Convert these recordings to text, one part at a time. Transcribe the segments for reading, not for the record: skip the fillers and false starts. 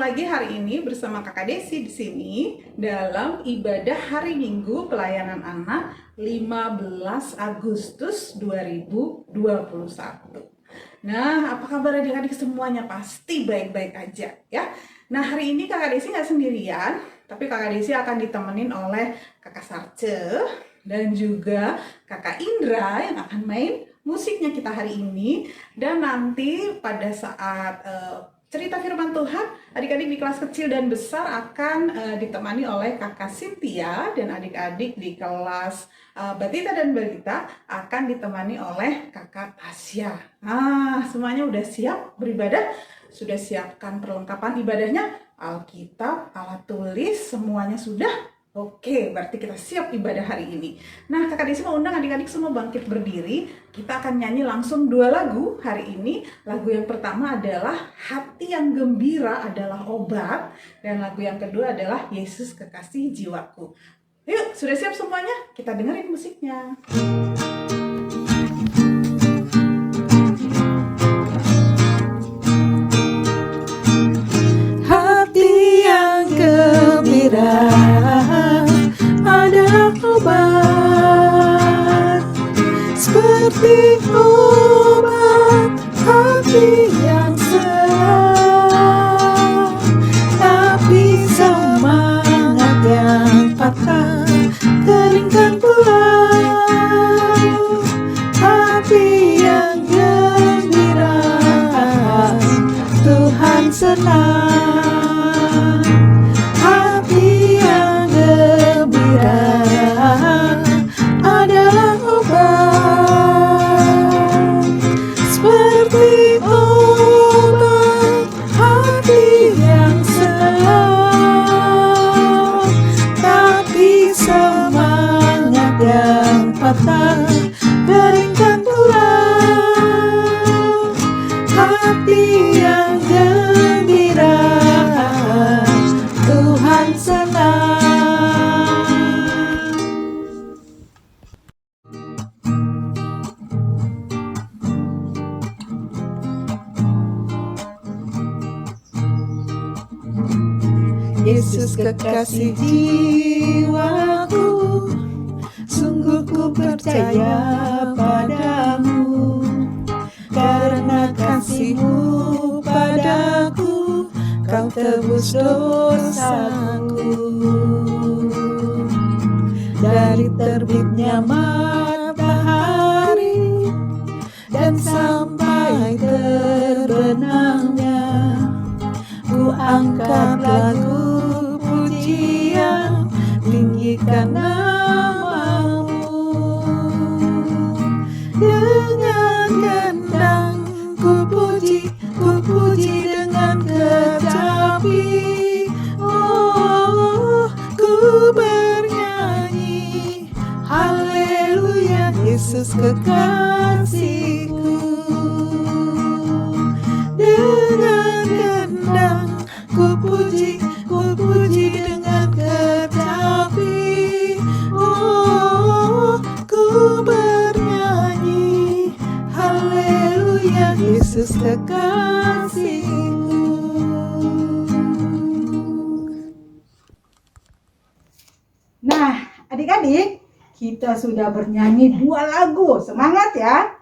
lagi hari ini bersama Kakak Desi di sini dalam ibadah hari Minggu pelayanan anak 15 Agustus 2021. Nah, apa kabar adik-adik semuanya? Pasti baik-baik aja ya. Nah, hari ini Kakak Desi nggak sendirian, tapi Kakak Desi akan ditemenin oleh Kakak Sarce dan juga Kakak Indra yang akan main musiknya kita hari ini. Dan nanti pada saat cerita firman Tuhan, adik-adik di kelas kecil dan besar akan ditemani oleh Kakak Cynthia, dan adik-adik di kelas Batita dan Balita akan ditemani oleh Kakak Tasya. Nah, semuanya udah siap beribadah? Sudah siapkan perlengkapan ibadahnya? Alkitab, alat tulis, semuanya sudah? Oke, berarti kita siap ibadah hari ini. Nah, Kakak Desi mau undang adik-adik semua bangkit berdiri. Kita akan nyanyi langsung 2 lagu hari ini. Lagu yang pertama adalah Hati yang Gembira adalah Obat. Dan lagu yang kedua adalah Yesus Kekasih Jiwaku. Yuk, sudah siap semuanya? Kita dengerin musiknya. Hati yang gembira adalah obat, seperti obat hati yang sehat. Tapi semangat yang patah keringkan pulau. Hati yang gembira Tuhan senang. Hati yang gembira adalah obat, seperti obat hati yang sehat. Tapi semangat yang patah keringkan pulau. Hati yang gembira Tuhan senang. Yesus kekasih jiwaku, sungguh ku percaya padamu. Karena kasih-Mu padaku, Kau tebus dosaku. Dari terbitnya matahari dan sampai terbenamnya, ku angkat lagu pujian, tinggikan nama-Mu. Dengan gendang ku puji dengan kecapi. Oh, ku bernyanyi haleluya, Yesus kekasihku. Dengan gendang ku puji dengan kecapi. Oh, ku bernyanyi haleluya, Yesus kekasihku. Nah, adik-adik, kita sudah bernyanyi 2 lagu. Semangat ya.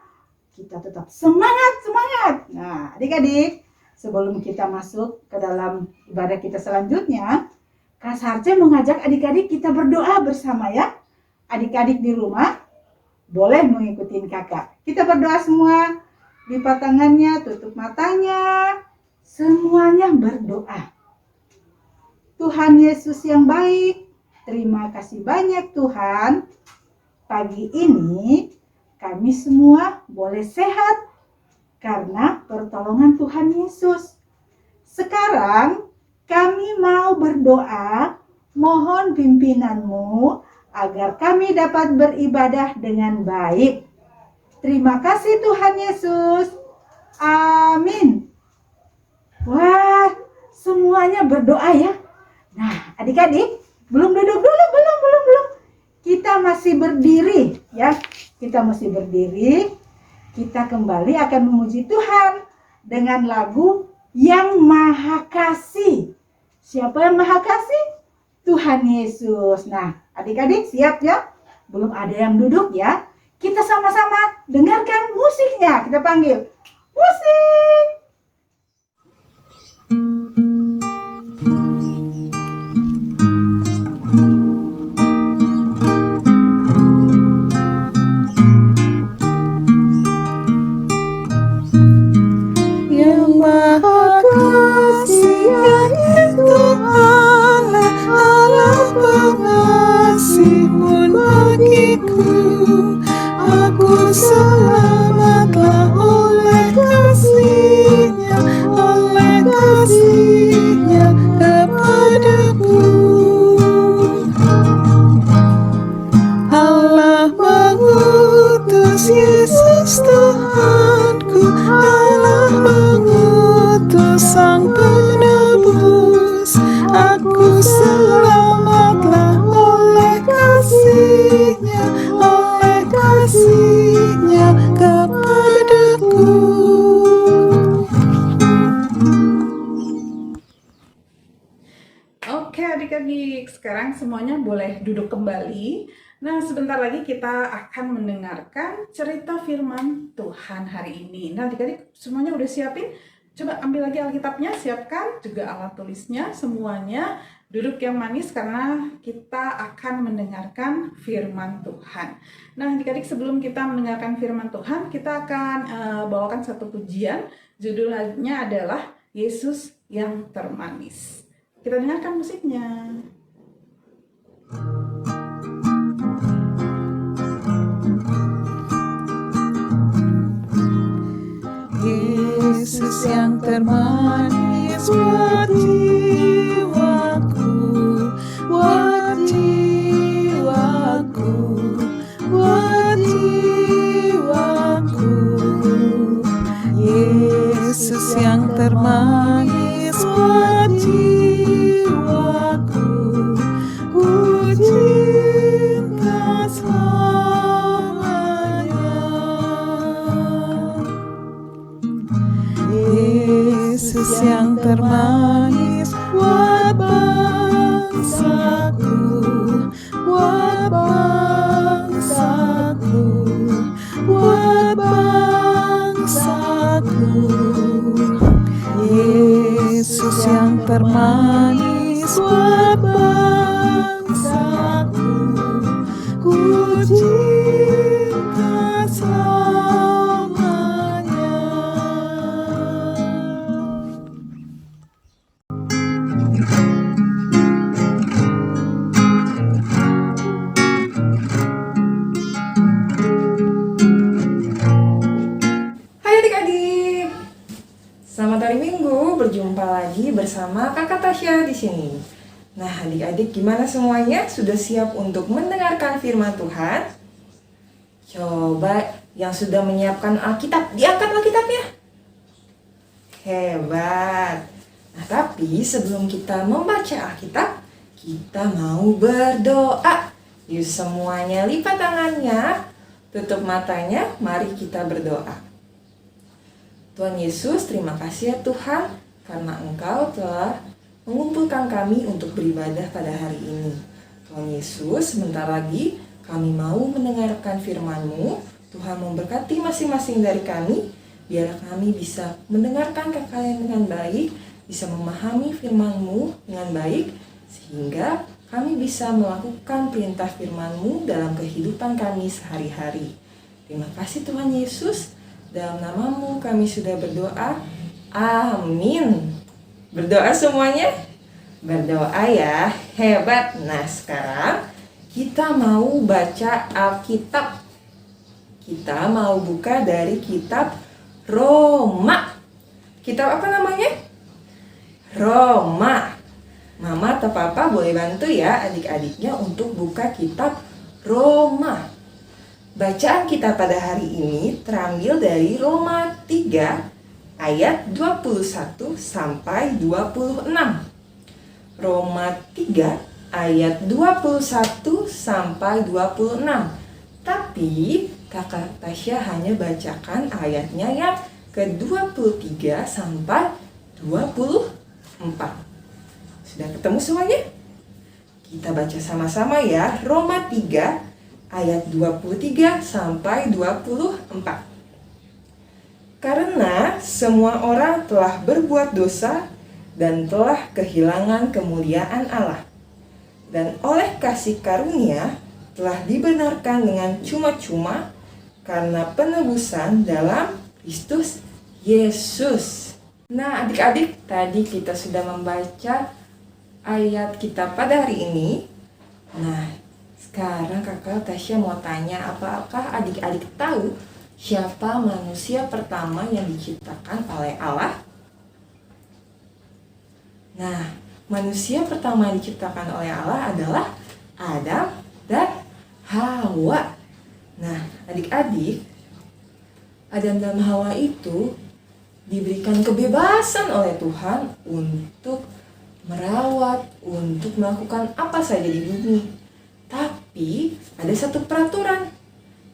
Kita tetap semangat. Nah, adik-adik, sebelum kita masuk ke dalam ibadah kita selanjutnya, Kak Sarce mengajak adik-adik kita berdoa bersama ya. Adik-adik di rumah boleh mengikuti kakak. Kita berdoa semua. Lipat tangannya, tutup matanya. Semuanya berdoa. Tuhan Yesus yang baik, terima kasih banyak Tuhan. Pagi ini kami semua boleh sehat karena pertolongan Tuhan Yesus. Sekarang kami mau berdoa, mohon pimpinan-Mu agar kami dapat beribadah dengan baik. Terima kasih Tuhan Yesus. Amin. Wah, semuanya berdoa ya. Nah, adik-adik, belum duduk dulu, belum. Kita masih berdiri ya. Kita masih berdiri. Kita kembali akan memuji Tuhan dengan lagu yang Maha Kasih. Siapa yang Maha Kasih? Tuhan Yesus. Nah, adik-adik siap ya? Belum ada yang duduk ya? Kita sama-sama dengarkan musiknya. Kita panggil musik. Yang Maha Kasih yaitu Allah, Allah pengasih pun bagiku. Aku selamatlah oleh kasih-Nya kepadaku. Allah mengutus Yesus Tuhanku, Allah mengutus Sang Penebus. Aku selamatlah oleh kasih-Nya kepadaku. Oke adik-adik, sekarang semuanya boleh duduk kembali. Nah, sebentar lagi kita akan mendengarkan cerita firman Tuhan hari ini. Nah, adik-adik semuanya udah siapin? Coba ambil lagi Alkitabnya, siapkan juga alat tulisnya, semuanya duduk yang manis karena kita akan mendengarkan firman Tuhan. Nah, adik-adik sebelum kita mendengarkan firman Tuhan, kita akan bawakan satu pujian. Judulnya adalah Yesus yang Termanis. Kita dengarkan musiknya. Yesus yang termanis buat jiwaku, buat jiwaku, buat jiwaku. Yesus yang termanis buat jiwaku, ku cinta selamanya. Yesus yang termanis buat bangsaku, buat bangsaku, buat bangsaku. Yesus yang termanis buat bangsaku, ku cinta selamanya. Hai adik-adik, selamat hari Minggu. Berjumpa lagi bersama Kakak Tasya di sini. Nah, adik-adik gimana semuanya? Sudah siap untuk mendengarkan firman Tuhan? Coba yang sudah menyiapkan Alkitab, diangkat Alkitabnya. Hebat. Nah, tapi sebelum kita membaca Alkitab, kita mau berdoa. Yuk semuanya lipat tangannya, tutup matanya, mari kita berdoa. Tuhan Yesus, terima kasih ya Tuhan, karena Engkau telah mengumpulkan kami untuk beribadah pada hari ini. Tuhan Yesus, sebentar lagi kami mau mendengarkan firman-Mu. Tuhan memberkati masing-masing dari kami, biar kami bisa mendengarkan kekalian dengan baik, bisa memahami firman-Mu dengan baik, sehingga kami bisa melakukan perintah firman-Mu dalam kehidupan kami sehari-hari. Terima kasih Tuhan Yesus. Dalam nama-Mu kami sudah berdoa. Amin. Berdoa semuanya? Berdoa ya. Hebat. Nah, sekarang kita mau baca Alkitab. Kita mau buka dari kitab Roma. Kitab apa namanya? Roma. Mama atau Papa boleh bantu ya adik-adiknya untuk buka kitab Roma. Bacaan kita pada hari ini terambil dari Roma 3 ayat 21 sampai 26. Roma 3 ayat 21 sampai 26. Tapi Kakak Tasya hanya bacakan ayatnya yang ke-23 sampai 24. Sudah ketemu semuanya? Kita baca sama-sama ya, Roma 3 ayat 23 sampai 24. Karena semua orang telah berbuat dosa dan telah kehilangan kemuliaan Allah, dan oleh kasih karunia telah dibenarkan dengan cuma-cuma karena penebusan dalam Kristus Yesus. Nah, adik-adik, tadi kita sudah membaca ayat kita pada hari ini. Nah, sekarang kakak Tasya mau tanya, apakah adik-adik tahu siapa manusia pertama yang diciptakan oleh Allah? Nah, manusia pertama yang diciptakan oleh Allah adalah Adam dan Hawa. Nah, adik-adik, Adam dan Hawa itu diberikan kebebasan oleh Tuhan untuk merawat, untuk melakukan apa saja di bumi. Tapi ada satu peraturan.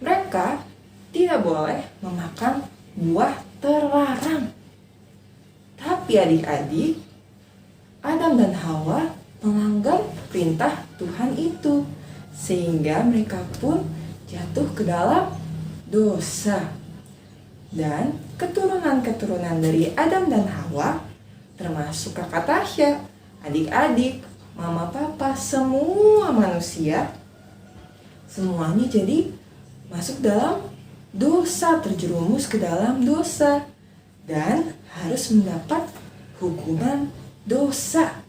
Mereka tidak boleh memakan buah terlarang. Tapi adik-adik, Adam dan Hawa melanggar perintah Tuhan itu, sehingga mereka pun jatuh ke dalam dosa. Dan keturunan-keturunan dari Adam dan Hawa, termasuk kakak Tasya, adik-adik, mama, papa, semua manusia, semuanya jadi masuk dalam dosa, terjerumus ke dalam dosa, dan harus mendapat hukuman dosa.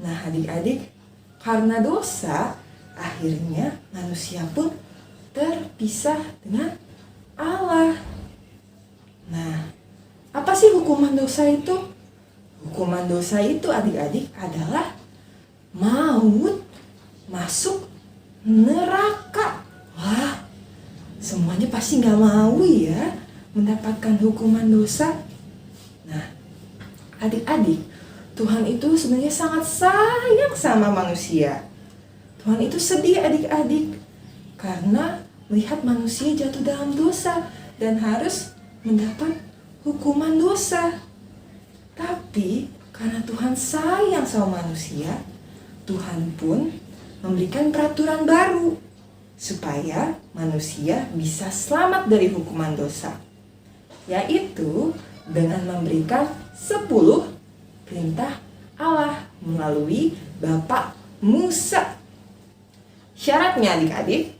Nah, adik-adik, karena dosa, akhirnya manusia pun terpisah dengan Allah. Nah, apa sih hukuman dosa itu? Hukuman dosa itu, adik-adik, adalah maut, masuk neraka. Wah, semuanya pasti gak mau ya mendapatkan hukuman dosa. Nah, adik-adik, Tuhan itu sebenarnya sangat sayang sama manusia. Tuhan itu sedih, adik-adik, karena melihat manusia jatuh dalam dosa dan harus mendapat hukuman dosa. Tapi karena Tuhan sayang sama manusia, Tuhan pun memberikan peraturan baru supaya manusia bisa selamat dari hukuman dosa, yaitu dengan memberikan 10 perintah Allah melalui Bapak Musa. Syaratnya, adik-adik,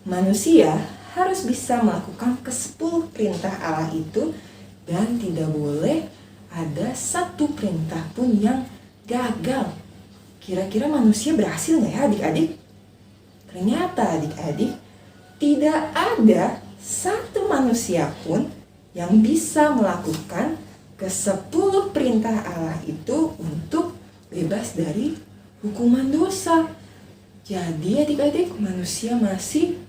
manusia harus bisa melakukan ke-10 perintah Allah itu, dan tidak boleh ada satu perintah pun yang gagal. Kira-kira manusia berhasil nggak ya, adik-adik? Ternyata, adik-adik, tidak ada satu manusia pun yang bisa melakukan ke-10 perintah Allah itu untuk bebas dari hukuman dosa. Jadi adik-adik, manusia masih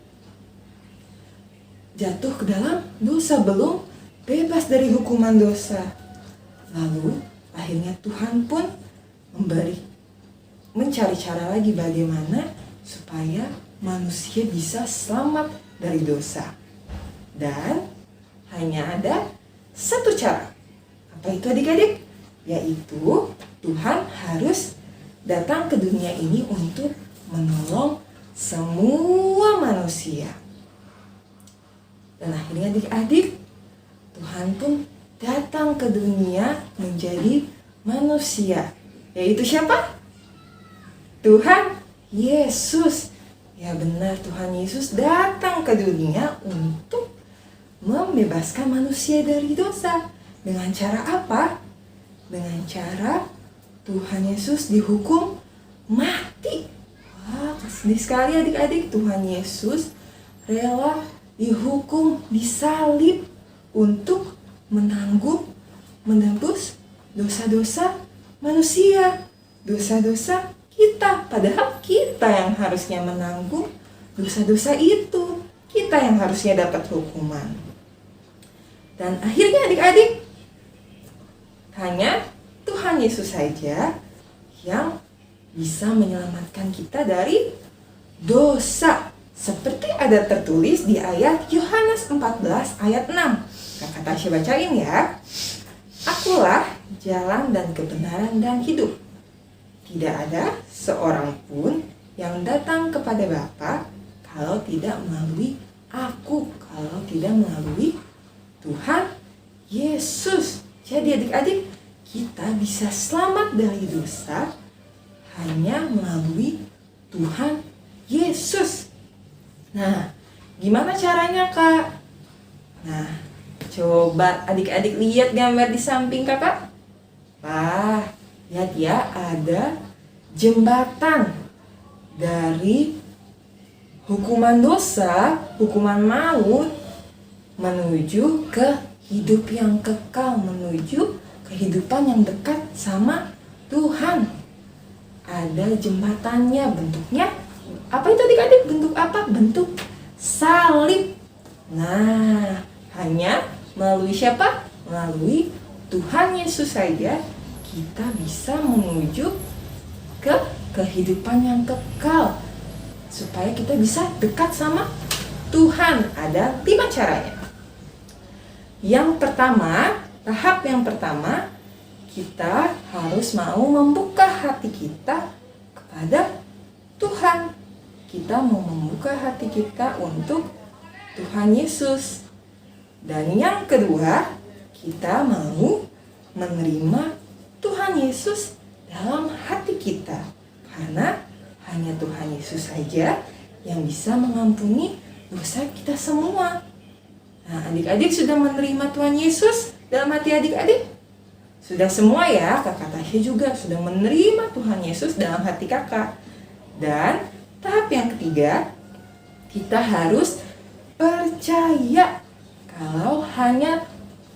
jatuh ke dalam dosa, belum bebas dari hukuman dosa. Lalu akhirnya Tuhan pun mencari cara lagi bagaimana supaya manusia bisa selamat dari dosa. Dan hanya ada satu cara. Apa itu, adik-adik? Yaitu Tuhan harus datang ke dunia ini untuk menolong semua manusia. Dan akhirnya adik-adik, Tuhan pun datang ke dunia menjadi manusia. Yaitu siapa? Tuhan Yesus. Ya benar, Tuhan Yesus datang ke dunia untuk membebaskan manusia dari dosa. Dengan cara apa? Dengan cara Tuhan Yesus dihukum mati. Wah, sedih sekali adik-adik. Tuhan Yesus rela dihukum, disalib untuk menebus dosa-dosa manusia, dosa-dosa kita. Padahal kita yang harusnya menanggung dosa-dosa itu, kita yang harusnya dapat hukuman. Dan akhirnya adik-adik, hanya Tuhan Yesus saja yang bisa menyelamatkan kita dari dosa. Seperti ada tertulis di ayat Yohanes 14 ayat 6. Kakak Tasya bacain ya. Akulah jalan dan kebenaran dan hidup. Tidak ada seorang pun yang datang kepada Bapa kalau tidak melalui aku, kalau tidak melalui Tuhan Yesus. Jadi adik-adik, kita bisa selamat dari dosa hanya melalui Tuhan Yesus. Nah, gimana caranya, Kak? Nah, coba adik-adik lihat gambar di samping Kakak. Wah, lihat ya, ada jembatan dari hukuman dosa, hukuman maut, menuju ke hidup yang kekal, menuju kehidupan yang dekat sama Tuhan. Ada jembatannya, bentuknya apa itu adik-adik? Bentuk apa? Bentuk salib. Nah, hanya melalui siapa? Melalui Tuhan Yesus saja kita bisa menuju ke kehidupan yang kekal, supaya kita bisa dekat sama Tuhan. Ada 5 caranya. Yang pertama, tahap yang pertama, kita harus mau membuka hati kita kepada Tuhan. Kita mau membuka hati kita untuk Tuhan Yesus. Dan yang kedua, kita mau menerima Tuhan Yesus dalam hati kita. Karena hanya Tuhan Yesus saja yang bisa mengampuni dosa kita semua. Nah, adik-adik sudah menerima Tuhan Yesus dalam hati adik-adik? Sudah semua ya, Kakak Tasya juga sudah menerima Tuhan Yesus dalam hati kakak. Dan tahap yang ketiga, kita harus percaya kalau hanya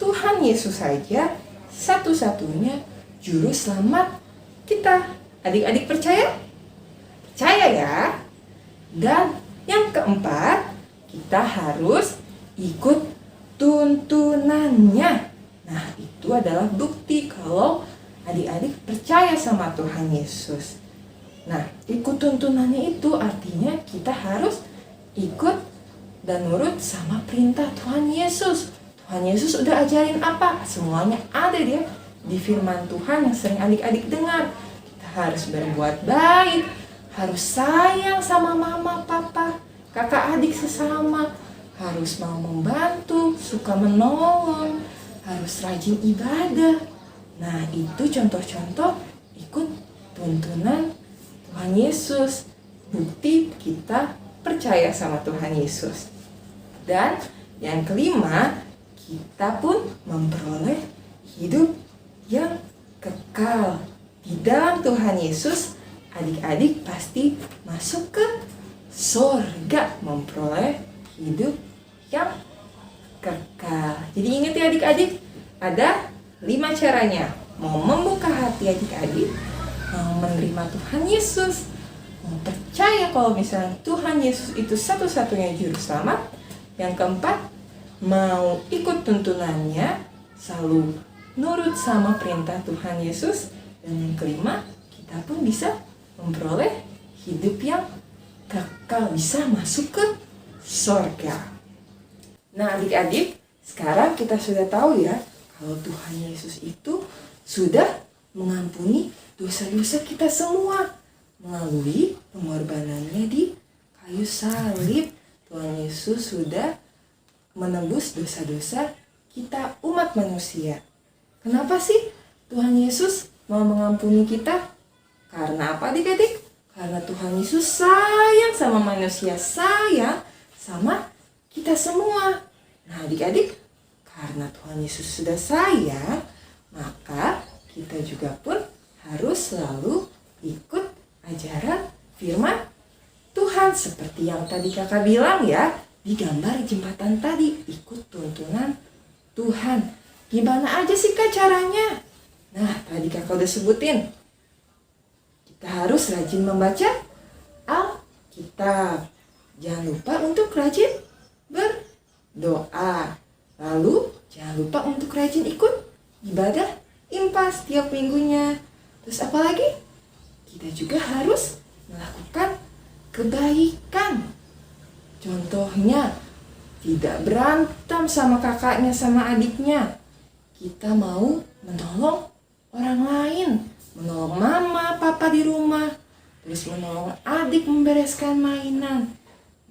Tuhan Yesus saja satu-satunya juru selamat kita. Adik-adik percaya? Percaya ya. Dan yang keempat, kita harus ikut tuntunannya. Nah, itu adalah bukti kalau adik-adik percaya sama Tuhan Yesus. Nah, ikut tuntunannya itu artinya kita harus ikut dan nurut sama perintah Tuhan Yesus. Tuhan Yesus udah ajarin apa? Semuanya ada dia di firman Tuhan yang sering adik-adik dengar. Kita harus berbuat baik, harus sayang sama mama, papa, kakak adik sesama, harus mau membantu, suka menolong, harus rajin ibadah. Nah, itu contoh-contoh ikut tuntunan Tuhan Yesus. Bukti kita percaya sama Tuhan Yesus. Dan yang kelima, kita pun memperoleh hidup yang kekal. Di dalam Tuhan Yesus, adik-adik pasti masuk ke surga, memperoleh hidup yang kekal. Jadi ingat ya adik-adik, ada 5 caranya. Mau membuka hati adik-adik, mau menerima Tuhan Yesus, mau percaya kalau misalnya Tuhan Yesus itu satu-satunya juru selamat. Yang keempat, mau ikut tuntunannya, selalu nurut sama perintah Tuhan Yesus. Dan yang kelima, kita pun bisa memperoleh hidup yang kekal, bisa masuk ke surga. Nah adik-adik, sekarang kita sudah tahu ya, kalau Tuhan Yesus itu sudah mengampuni dosa-dosa kita semua melalui pengorbanannya di kayu salib. Tuhan Yesus sudah menebus dosa-dosa kita umat manusia. Kenapa sih Tuhan Yesus mau mengampuni kita? Karena apa adik-adik? Karena Tuhan Yesus sayang sama manusia, sayang sama kita semua. Nah adik-adik, karena Tuhan Yesus sudah sayang, maka kita juga pun harus selalu ikut ajaran firman Tuhan. Seperti yang tadi kakak bilang ya, di gambar jembatan tadi, ikut tuntunan Tuhan. Gimana aja sih kak caranya? Nah tadi kakak udah sebutin. Kita harus rajin membaca Alkitab. Jangan lupa untuk rajin berdoa. Lalu jangan lupa untuk rajin ikut ibadah impas setiap minggunya. Terus apa lagi? Kita juga harus melakukan kebaikan. Contohnya, tidak berantem sama kakaknya sama adiknya. kita mau menolong orang lain, menolong mama, papa di rumah, terus menolong adik membereskan mainan.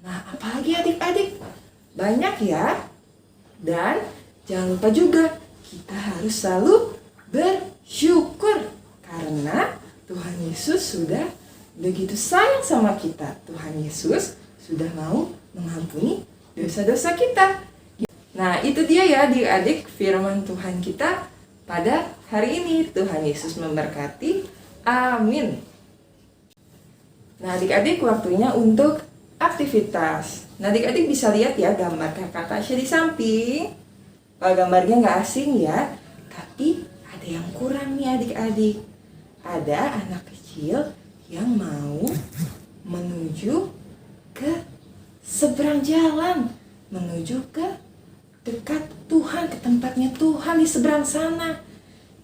Nah, apalagi adik-adik? Banyak ya. Dan jangan lupa juga kita harus selalu bersyukur karena Tuhan Yesus sudah begitu sayang sama kita. Tuhan Yesus sudah mau mengampuni dosa-dosa kita. Nah, itu dia ya adik-adik firman Tuhan kita pada hari ini. Tuhan Yesus memberkati. Amin. Nah, adik-adik waktunya untuk aktivitas. Nah, adik-adik bisa lihat ya gambar kakak Tasya di samping. Kalau gambarnya nggak asing ya, tapi ada yang kurang nih adik-adik. Ada anak kecil yang mau menuju ke seberang jalan, menuju ke dekat Tuhan, ke tempatnya Tuhan di seberang sana.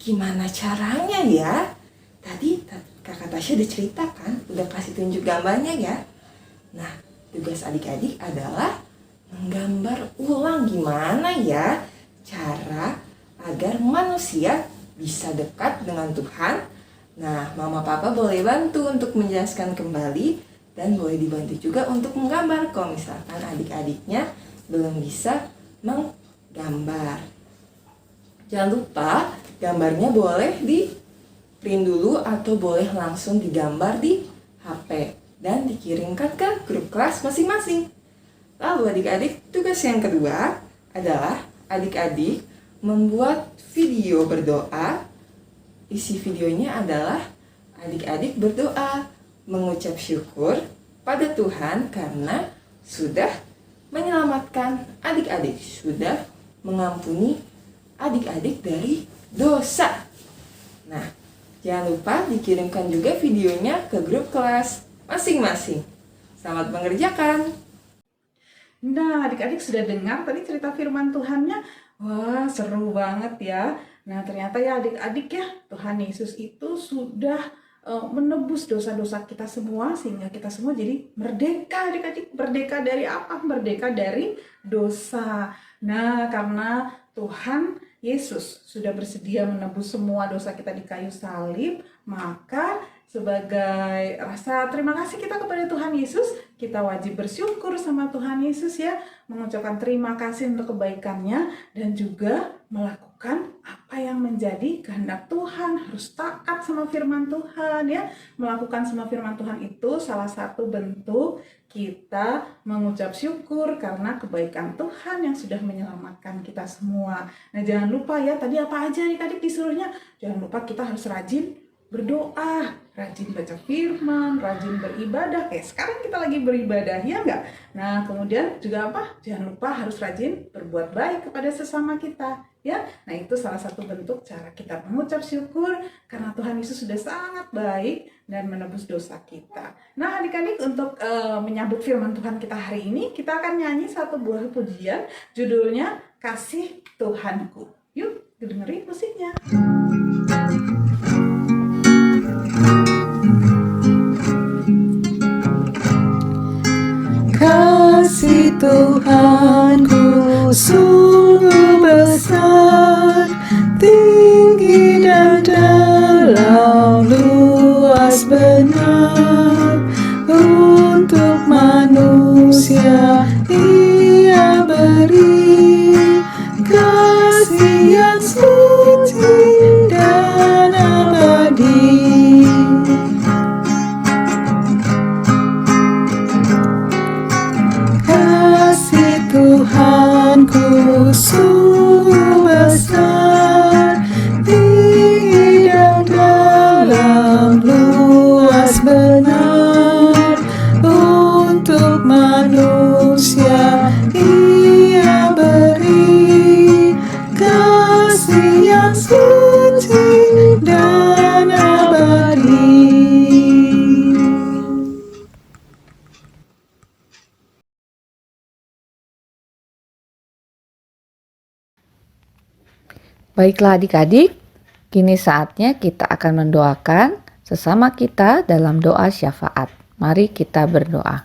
Gimana caranya ya? Tadi kakak Tasya udah ceritakan, udah kasih tunjuk gambarnya ya. Nah, tugas adik-adik adalah menggambar ulang gimana ya cara agar manusia bisa dekat dengan Tuhan. Nah, mama papa boleh bantu untuk menjelaskan kembali dan boleh dibantu juga untuk menggambar kalau misalkan adik-adiknya belum bisa menggambar. Jangan lupa gambarnya boleh di print dulu atau boleh langsung digambar di HP dan dikirimkan ke grup kelas masing-masing. Lalu adik-adik, tugas yang kedua adalah adik-adik membuat video berdoa. Isi videonya adalah adik-adik berdoa mengucap syukur pada Tuhan karena sudah menyelamatkan adik-adik, sudah mengampuni adik-adik dari dosa. Nah, jangan lupa dikirimkan juga videonya ke grup kelas masing-masing. Selamat mengerjakan. Nah, adik-adik sudah dengar tadi cerita firman Tuhannya? Wah, seru banget ya. Nah, ternyata ya adik-adik ya, Tuhan Yesus itu sudah menebus dosa-dosa kita semua sehingga kita semua jadi merdeka adik-adik. Merdeka dari apa? Merdeka dari dosa. Nah, karena Tuhan Yesus sudah bersedia menebus semua dosa kita di kayu salib, maka sebagai rasa terima kasih kita kepada Tuhan Yesus, kita wajib bersyukur sama Tuhan Yesus ya, mengucapkan terima kasih untuk kebaikannya dan juga melakukan apa yang menjadi kehendak Tuhan, harus taat sama firman Tuhan ya. Melakukan sama firman Tuhan itu salah satu bentuk kita mengucap syukur karena kebaikan Tuhan yang sudah menyelamatkan kita semua. Nah, jangan lupa ya, tadi apa aja adik-adik disuruhnya? Jangan lupa kita harus rajin berdoa, rajin baca firman, rajin beribadah. Kayak sekarang kita lagi beribadah, ya enggak? Nah, kemudian juga apa? Jangan lupa harus rajin berbuat baik kepada sesama kita, ya. Nah, itu salah satu bentuk cara kita mengucap syukur karena Tuhan Yesus sudah sangat baik dan menebus dosa kita. Nah, adik-adik, untuk menyambut firman Tuhan kita hari ini, kita akan nyanyi satu buah pujian, judulnya Kasih Tuhanku. Yuk, dengerin musiknya. Kasih Tuhanku sungguh besar, tinggi dan dalam, luas benar. Untuk manusia Ia beri kasih yang suci dan abadi. Tuhanku sungguh besar, tinggi dan dalam, luas benar. Untuk manusia Ia beri kasih yang suci dan abadi. Baiklah adik-adik, kini saatnya kita akan mendoakan sesama kita dalam doa syafaat. Mari kita berdoa.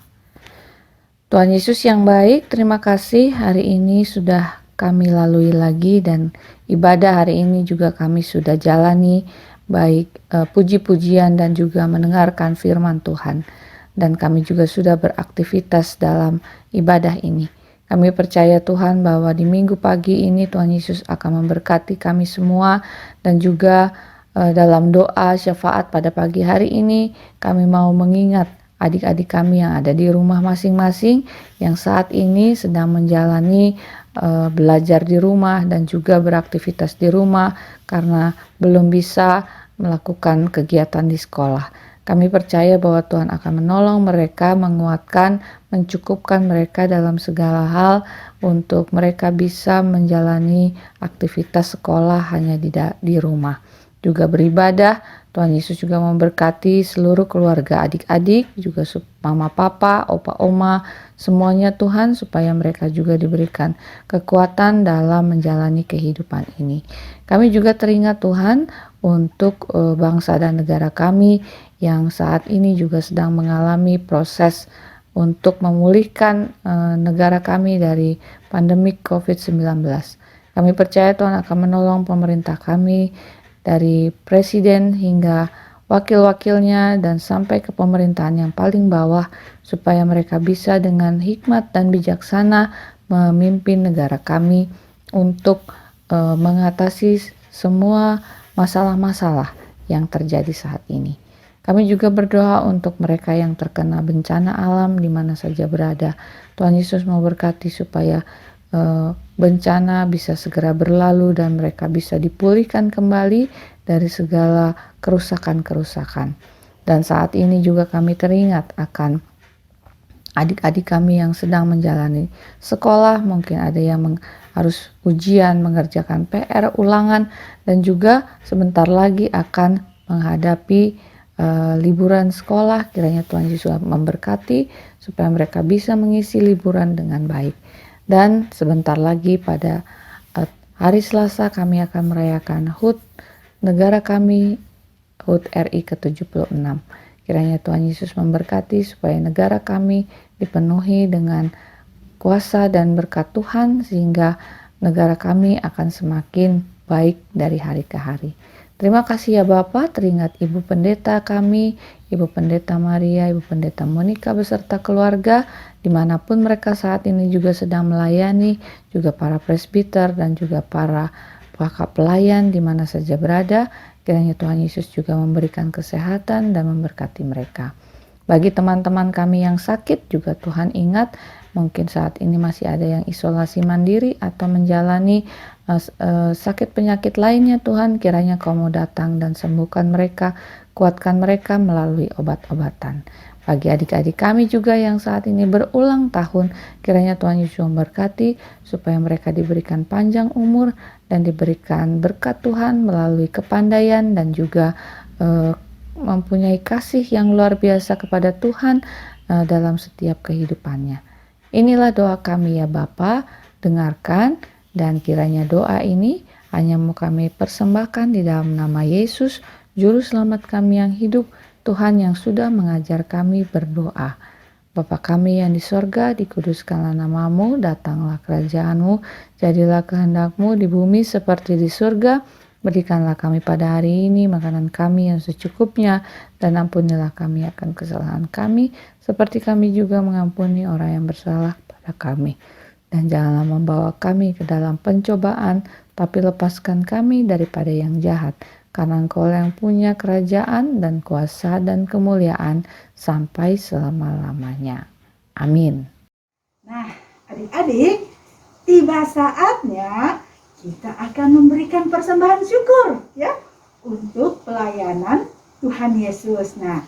Tuhan Yesus yang baik, terima kasih hari ini sudah kami lalui lagi, dan ibadah hari ini juga kami sudah jalani, baik puji-pujian dan juga mendengarkan firman Tuhan. Dan kami juga sudah beraktivitas dalam ibadah ini. Kami percaya Tuhan bahwa di minggu pagi ini Tuhan Yesus akan memberkati kami semua, dan juga dalam doa syafaat pada pagi hari ini kami mau mengingat adik-adik kami yang ada di rumah masing-masing, yang saat ini sedang menjalani belajar di rumah dan juga beraktivitas di rumah karena belum bisa melakukan kegiatan di sekolah. Kami percaya bahwa Tuhan akan menolong mereka, menguatkan, mencukupkan mereka dalam segala hal untuk mereka bisa menjalani aktivitas sekolah hanya di rumah. Juga beribadah, Tuhan Yesus juga memberkati seluruh keluarga adik-adik, juga mama papa, opa oma, semuanya Tuhan, supaya mereka juga diberikan kekuatan dalam menjalani kehidupan ini. Kami juga teringat Tuhan untuk bangsa dan negara kami yang saat ini juga sedang mengalami proses untuk memulihkan negara kami dari pandemi COVID-19. Kami percaya Tuhan akan menolong pemerintah kami, dari presiden hingga wakil-wakilnya dan sampai ke pemerintahan yang paling bawah, supaya mereka bisa dengan hikmat dan bijaksana memimpin negara kami untuk mengatasi semua masalah-masalah yang terjadi saat ini. Kami juga berdoa untuk mereka yang terkena bencana alam di mana saja berada. Tuhan Yesus memberkati supaya bencana bisa segera berlalu dan mereka bisa dipulihkan kembali dari segala kerusakan-kerusakan. Dan saat ini juga kami teringat akan adik-adik kami yang sedang menjalani sekolah, mungkin ada yang harus ujian, mengerjakan PR, ulangan, dan juga sebentar lagi akan menghadapi liburan sekolah. Kiranya Tuhan Yesus memberkati supaya mereka bisa mengisi liburan dengan baik. Dan sebentar lagi pada hari Selasa kami akan merayakan HUT negara kami, HUT RI ke-76. Kiranya Tuhan Yesus memberkati supaya negara kami dipenuhi dengan kuasa dan berkat Tuhan, sehingga negara kami akan semakin baik dari hari ke hari. Terima kasih ya Bapak, teringat Ibu Pendeta kami, Ibu Pendeta Maria, Ibu Pendeta Monica beserta keluarga, dimanapun mereka saat ini juga sedang melayani, juga para presbiter dan juga para kakak pelayan di mana saja berada. Kiranya Tuhan Yesus juga memberikan kesehatan dan memberkati mereka. Bagi teman-teman kami yang sakit juga Tuhan ingat, mungkin saat ini masih ada yang isolasi mandiri atau menjalani sakit penyakit lainnya. Tuhan, kiranya Kau mau datang dan sembuhkan mereka, kuatkan mereka melalui obat-obatan. Bagi adik-adik kami juga yang saat ini berulang tahun, kiranya Tuhan Yesus memberkati supaya mereka diberikan panjang umur dan diberikan berkat Tuhan melalui kepandaian dan juga mempunyai kasih yang luar biasa kepada Tuhan dalam setiap kehidupannya. Inilah doa kami ya Bapa, dengarkan, dan kiranya doa ini hanya mau kami persembahkan di dalam nama Yesus, Juru Selamat kami yang hidup, Tuhan yang sudah mengajar kami berdoa. Bapa kami yang di sorga, dikuduskanlah namamu, datanglah kerajaanmu, jadilah kehendakmu di bumi seperti di surga. Berikanlah kami pada hari ini makanan kami yang secukupnya, dan ampunilah kami akan kesalahan kami, seperti kami juga mengampuni orang yang bersalah pada kami. Dan janganlah membawa kami ke dalam pencobaan, tapi lepaskan kami daripada yang jahat. Karena Engkau yang punya kerajaan dan kuasa dan kemuliaan sampai selama-lamanya. Amin. Nah, adik-adik, tiba saatnya kita akan memberikan persembahan syukur ya untuk pelayanan Tuhan Yesus. Nah,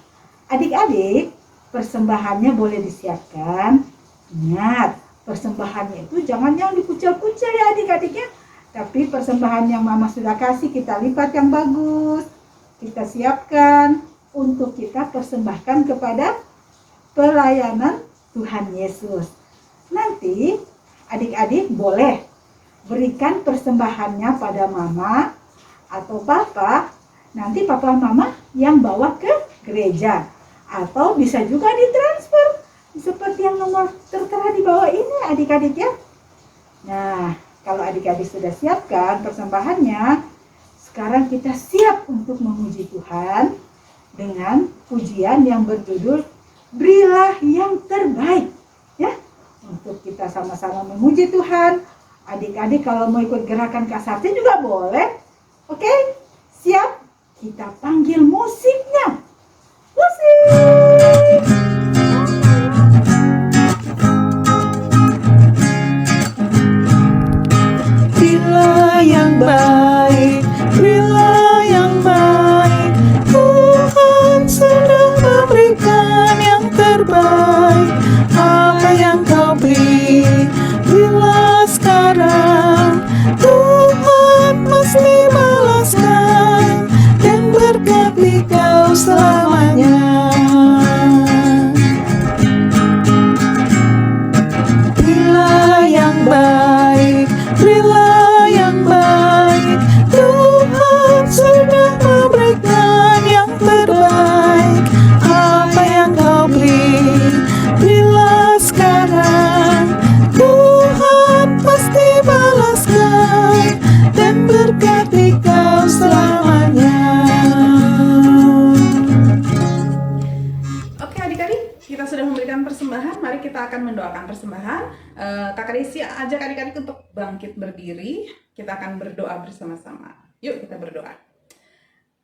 adik-adik, persembahannya boleh disiapkan. Ingat, persembahannya itu jangan dikucil-kucil ya adik-adik ya. Tapi persembahan yang Mama sudah kasih kita lipat yang bagus. Kita siapkan untuk kita persembahkan kepada pelayanan Tuhan Yesus. Nanti adik-adik boleh berikan persembahannya pada Mama atau Papa. Nanti Papa Mama yang bawa ke gereja. Atau bisa juga ditransfer seperti yang nomor tertera di bawah ini adik-adik ya. Nah, Kalau adik-adik sudah siapkan persembahannya, sekarang kita siap untuk memuji Tuhan dengan pujian yang berjudul Berilah yang Terbaik. Ya, untuk kita sama-sama memuji Tuhan. Adik-adik kalau mau ikut gerakan Kak Sarti juga boleh. Oke, siap? Kita panggil musiknya. Musik! Berilah yang baik, berilah yang baik. Tuhan sudah memberikan yang terbaik. Apa yang kau beri, berilah sekarang. Tuhan pasti balaskan dan berkati kau selamanya. Berilah yang baik, berilah yang baik. Tuhan sudah memberikan yang terbaik. Apa yang kau beri, berilah sekarang. Tuhan pasti balaskan dan berkati kau selamanya. Oke adik-adik, kita sudah memberikan persembahan. Mari kita akan mendoakan persembahan. Kakak Desi ajak adik-adik untuk bangkit berdiri. Kita akan berdoa bersama-sama. Yuk kita berdoa.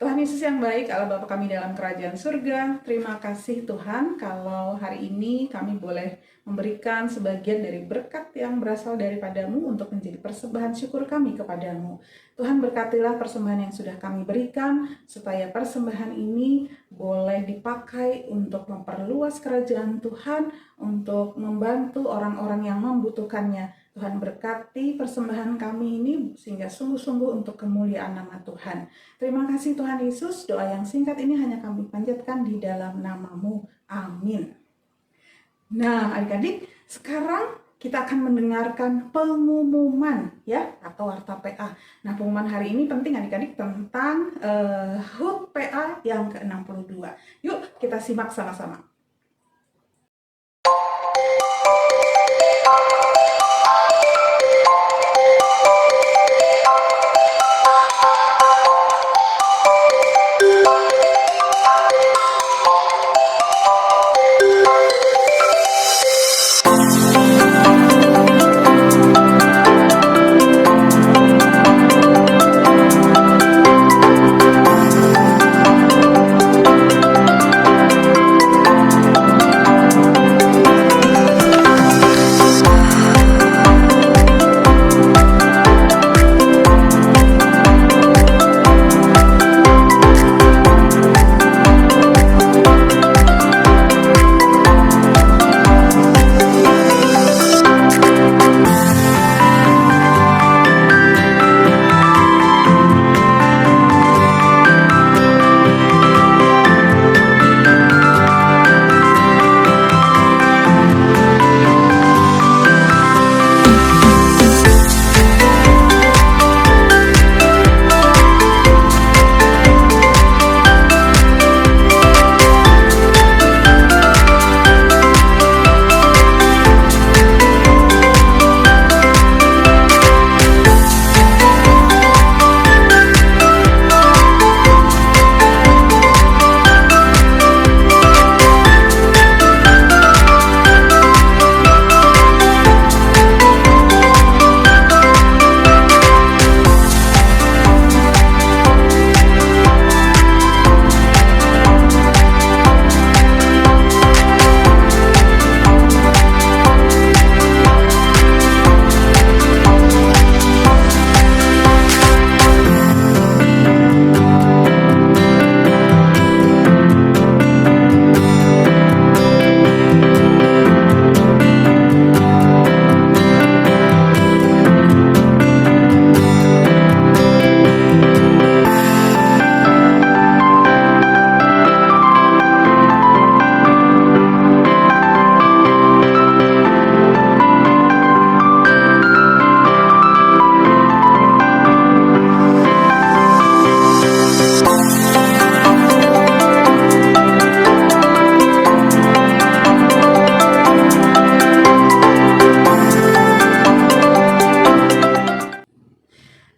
Tuhan Yesus yang baik, Allah Bapa kami dalam kerajaan surga, terima kasih Tuhan kalau hari ini kami boleh memberikan sebagian dari berkat yang berasal daripadamu untuk menjadi persembahan syukur kami kepadamu. Tuhan berkatilah persembahan yang sudah kami berikan, supaya persembahan ini boleh dipakai untuk memperluas kerajaan Tuhan, untuk membantu orang-orang yang membutuhkannya. Tuhan berkati persembahan kami ini sehingga sungguh-sungguh untuk kemuliaan nama Tuhan. Terima kasih Tuhan Yesus, doa yang singkat ini hanya kami panjatkan di dalam nama-Mu. Amin. Nah adik-adik, sekarang kita akan mendengarkan pengumuman ya, atau warta PA. Nah pengumuman hari ini penting adik-adik tentang HUT PA yang ke-62. Yuk kita simak sama-sama.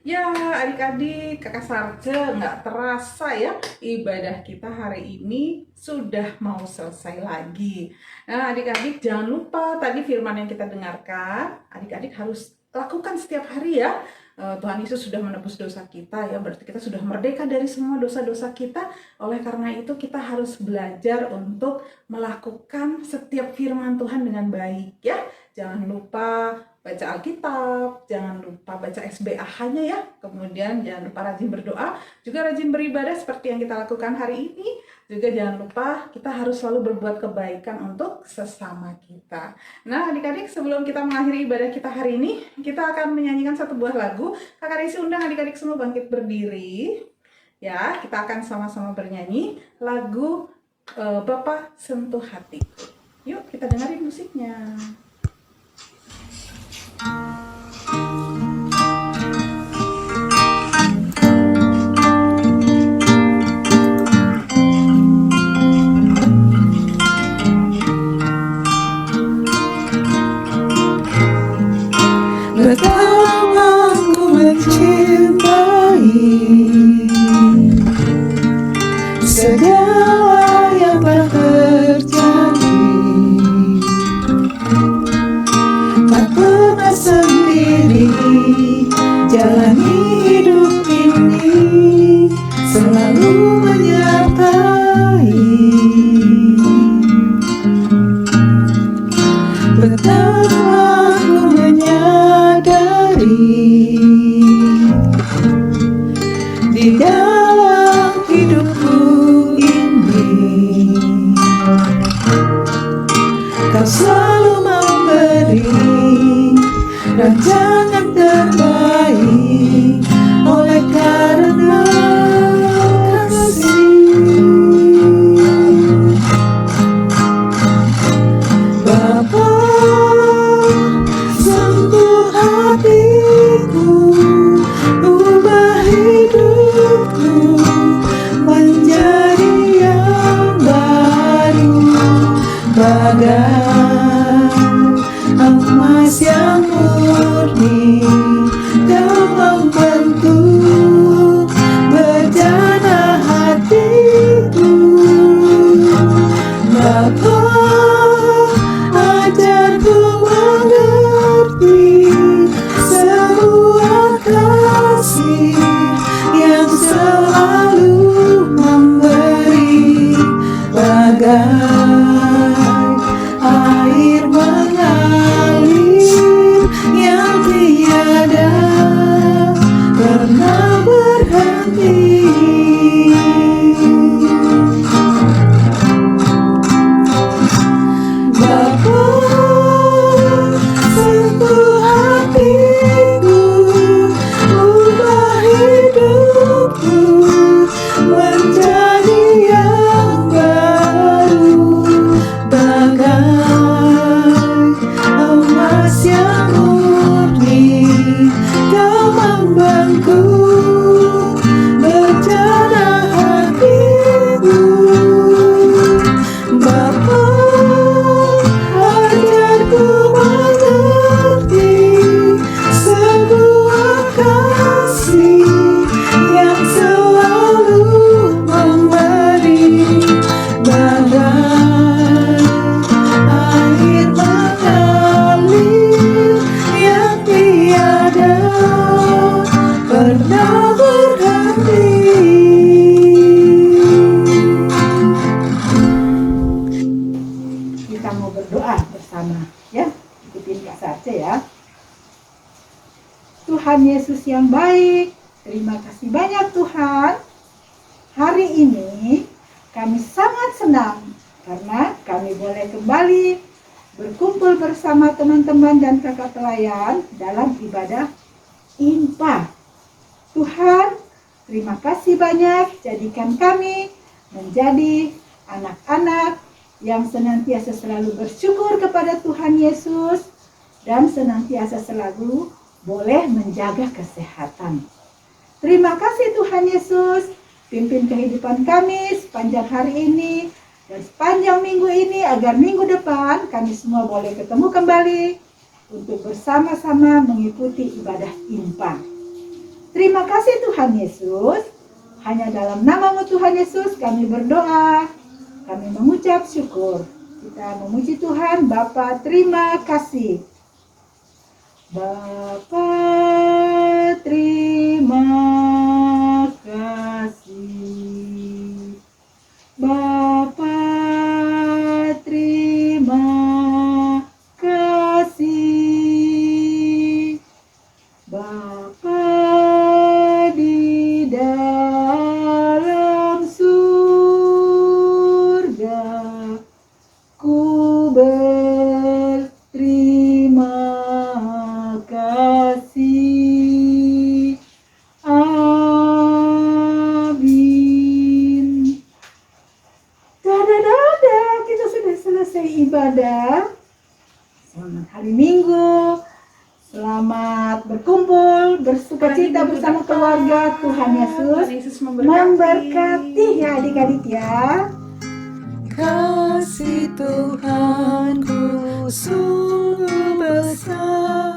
Ya, adik-adik, kakak Sarce, nggak terasa ya ibadah kita hari ini sudah mau selesai lagi. Nah, adik-adik jangan lupa tadi firman yang kita dengarkan, adik-adik harus lakukan setiap hari ya. Tuhan Yesus sudah menebus dosa kita ya, berarti kita sudah merdeka dari semua dosa-dosa kita. Oleh karena itu kita harus belajar untuk melakukan setiap firman Tuhan dengan baik ya. Jangan lupa baca Alkitab, jangan lupa baca SBAH-nya ya. Kemudian jangan lupa rajin berdoa, juga rajin beribadah seperti yang kita lakukan hari ini. Juga jangan lupa kita harus selalu berbuat kebaikan untuk sesama kita. Nah, adik-adik, sebelum kita mengakhiri ibadah kita hari ini, kita akan menyanyikan satu buah lagu. Kakak Desi undang adik-adik semua bangkit berdiri. Ya, kita akan sama-sama bernyanyi lagu Bapa Sentuh Hatiku. Yuk, kita dengerin musiknya. Betapa ku mencintai segala yang telah terjadi. Tak pernah sendiri jalani hidup ini, selalu menyertai. Betapa ku menyadari di dalam hidupku ini Kau selalu memberi rancangan terbaik oleh karena kasih. Bapa, sentuh hatiku, ubah hidupku menjadi yang baru, bagai emas yang murni. Kau membentuk bejana hatiku. Bapa, ajarku mengerti sebuah kasih yang selalu memberi, bagai air mengalir yang tiada pernah berhenti. Bapa, sentuh hatiku, ubah hidupku menjadi yang baru, bagai emas yang murni. Kau membentuk bejana hatiku. Bapa, ajarku mengerti sebuah kasih yang selalu memberi, bagai air mengalir yang tiada pernah berhenti. Kita mau berdoa bersama ya, ikutin Kak Sarce ya. Tuhan Yesus yang baik, terima kasih banyak Tuhan. Hari ini kami sangat senang karena kami boleh kembali berkumpul bersama teman-teman dan kakak pelayan dalam ibadah IMPA. Tuhan, terima kasih banyak, jadikan kami menjadi anak-anak yang senantiasa selalu bersyukur kepada Tuhan Yesus dan senantiasa selalu boleh menjaga kesehatan. Terima kasih Tuhan Yesus, pimpin kehidupan kami sepanjang hari ini dan sepanjang minggu ini, agar minggu depan kami semua boleh ketemu kembali untuk bersama-sama mengikuti ibadah IMPA. Terima Terima kasih Tuhan Yesus. Hanya dalam nama-Mu Tuhan Yesus kami berdoa. Kami mengucap syukur. Kita memuji Tuhan. Bapa, terima kasih. Bapa, terima kasih. Bapa, terima kasih. Bapa di dalam surga, ku berterima kasih. Amin. Dadah, kita sudah selesai ibadah. Selamat hari Minggu. Selamat berkumpul, bersukacita bersama keluarga. Tuhan Yesus memberkati ya adik-adik ya. Kasih Tuhanku sungguh besar.